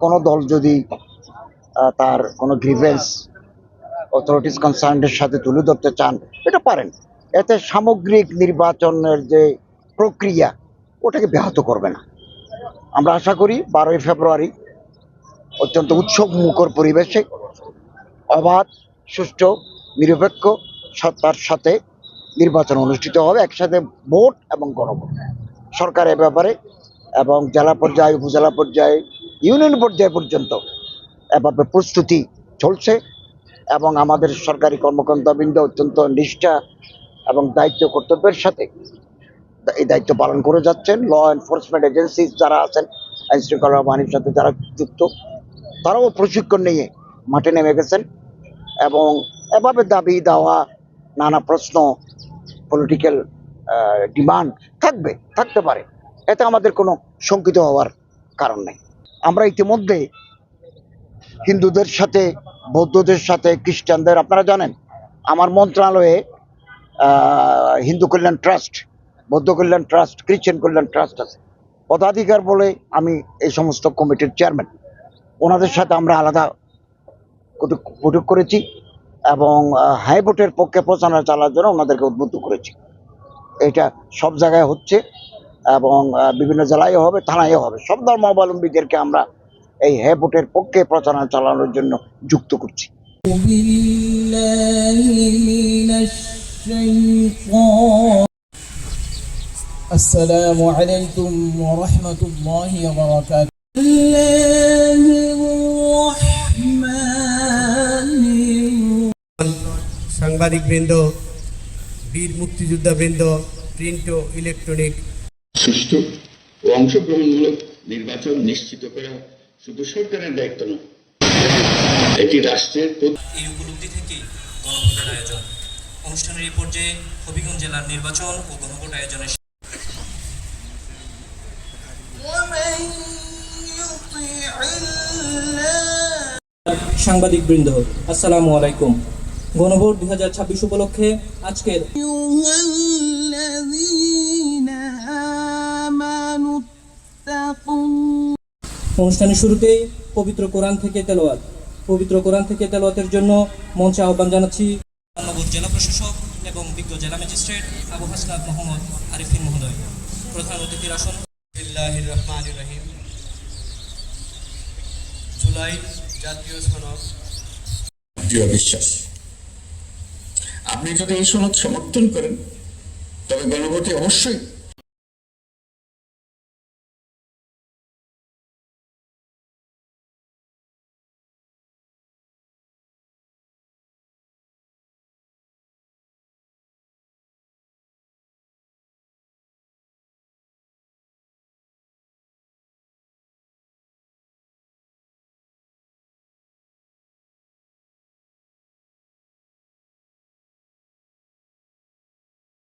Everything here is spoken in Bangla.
কোনো দল যদি তার কোনো গ্রিভেন্স অথরিটিস কনসার্নের সাথে তুলে ধরতে চান, এটা পারেন। এতে সামগ্রিক নির্বাচনের যে প্রক্রিয়া ওটাকে ব্যাহত করবে না। আমরা আশা করি 12ই ফেব্রুয়ারি অত্যন্ত উৎসব মুখর পরিবেশে অবাধ, সুষ্ঠু, নিরপেক্ষ সত্তার সাথে নির্বাচন অনুষ্ঠিত হবে, একসাথে ভোট এবং গণভোট। সরকার এ ব্যাপারে এবং জেলা পর্যায়ে, উপজেলা পর্যায়ে, ইউনিয়ন পর্যায়ে পর্যন্ত এভাবে প্রস্তুতি চলছে এবং আমাদের সরকারি কর্মকর্তাবৃন্দ অত্যন্ত নিষ্ঠা এবং দায়িত্ব কর্তব্যের সাথে এই দায়িত্ব পালন করে যাচ্ছেন। ল এনফোর্সমেন্ট এজেন্সি যারা আছেন, আইন শৃঙ্খলা বাহিনীর সাথে যারা যুক্ত, তারাও প্রশিক্ষণ নিয়ে মাঠে নেমে গেছেন এবং এভাবে দাবি দেওয়া, নানা প্রশ্ন, পলিটিক্যাল ডিমান্ড থাকতে পারে, এতে আমাদের কোনো শঙ্কিত হওয়ার কারণ নেই। আমরা ইতিমধ্যে হিন্দুদের সাথে, বৌদ্ধদের সাথে, খ্রিস্টানদের, আপনারা জানেন আমার মন্ত্রণালয়ে হিন্দু কল্যাণ ট্রাস্ট, বৌদ্ধ কল্যাণ ট্রাস্ট, খ্রিস্টান কল্যাণ ট্রাস্ট আছে। পদাধিকার বলে আমি এই সমস্ত কমিটির চেয়ারম্যান। ওনাদের সাথে আমরা আলাদা বৈঠক করেছি এবং হাই ভোটের পক্ষে প্রচারণা চালার জন্য ওনাদেরকে উদ্বুদ্ধ করেছি। এটা সব জায়গায় হচ্ছে এবং বিভিন্ন জেলায় হবে, থানায়ও হবে। সব ধর্মাবলম্বীদেরকে আমরা এই হাই ভোটের পক্ষে প্রচারণা চালানোর জন্য যুক্ত করছি। আসসালামু আলাইকুম ওয়া রাহমাতুল্লাহি ওয়া বারাকাতুহু। সাংবাদিকবৃন্দ, বীর মুক্তিযোদ্ধাবৃন্দ, প্রিন্ট ও ইলেকট্রনিক, সুষ্ঠু ও অংশগ্রহণমূলক নির্বাচন নিশ্চিত করা শুধু সরকারের দায়িত্ব নয়, এটি রাষ্ট্রের। এই উপলব্ধি থেকে গণভোটের আয়োজন। অনুষ্ঠানের এই পর্যায়ে হবিগঞ্জ জেলার নির্বাচন ও গণভোট আয়োজনের সাংবাদিকবৃন্দ, আসসালামু আলাইকুম। গণভোট 2026 উপলক্ষে আজকের অনুষ্ঠানের শুরুতেই পবিত্র কোরআন থেকে তেলাওয়াতের জন্য মঞ্চে আহ্বান জানাচ্ছি নগর জেলা প্রশাসক এবং বিজ্ঞ জেলা ম্যাজিস্ট্রেট আবু হাসনাত মোহাম্মদ আরিফিন মহোদয়। প্রধান অতিথির আসন। বিসমিল্লাহির রহমানির রহিম। জুলাই জাতীয় সনদ। দৃঢ় বিশ্বাস, আপনি যদি এই সনদ সমর্থন করেন তবে গণভোটে অবশ্যই